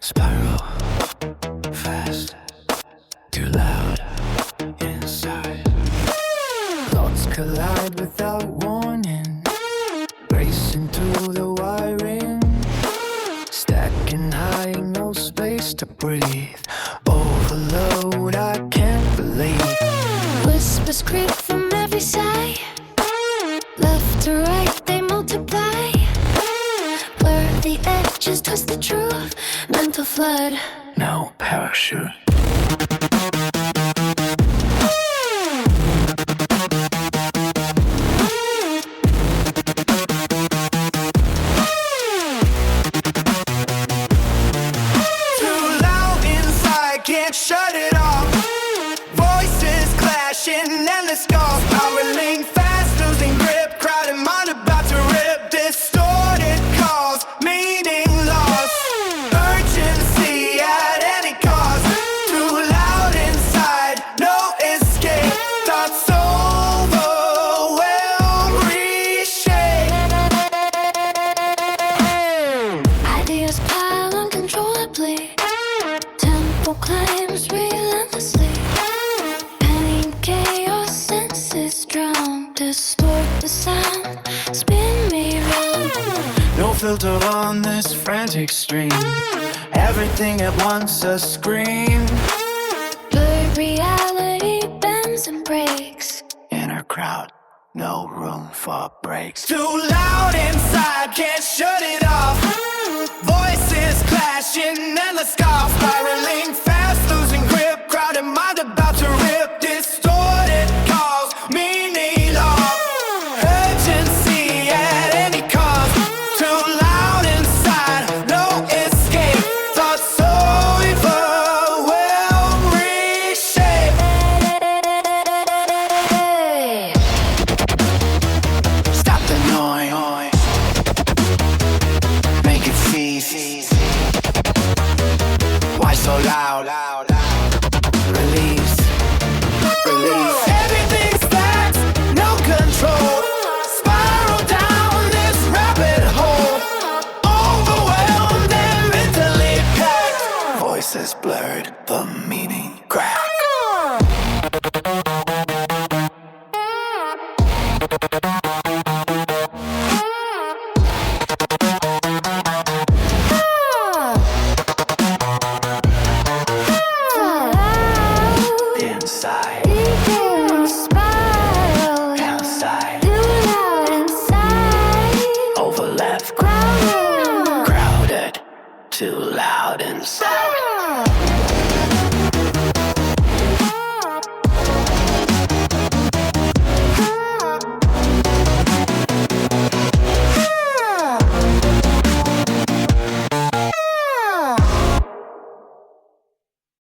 Spiral fast, too loud inside. Thoughts collide without warning, racing through the wiring. Stacking high, no space to breathe. Overload, I can't believe. Whispers creep from every side. Left to right, they multiply. Blur the edges, twist the truth. Mental flood. No parachute. Can't shut it off. Voices clashing, endless calls. Powering fast, losing grip. Crowded mind about to rip. Distorted calls, meaning lost. Urgency at any cost. Too loud inside, no escape. Thoughts overwhelm, reshape. Ideas pile uncontrollably. Tempo climbs relentlessly. Panic, chaos, senses drown. Distort the sound, spin me round. No filter on this frantic stream. Everything at once a scream. Blurred reality bends and breaks. Inner crowd, no room for breaks. Too loud inside, can't shut it off. Voices clashing, endless scoffs. Spiraling fast, losing grip. Crowded mind about to rip. Distorted calls, meaning lost. Urgency at any cost. Too loud inside, no escape. Thoughts overwhelm, reshape. Stop the noise, make it cease. Why so loud? Release. Everything stacks, no control. Spiral down this rabbit hole. Overwhelmed and mentally packed. Voices blurred, the meaning cracked. Inside, Spiral. outside, Too loud inside. overlap, Crowded. crowded, too loud inside.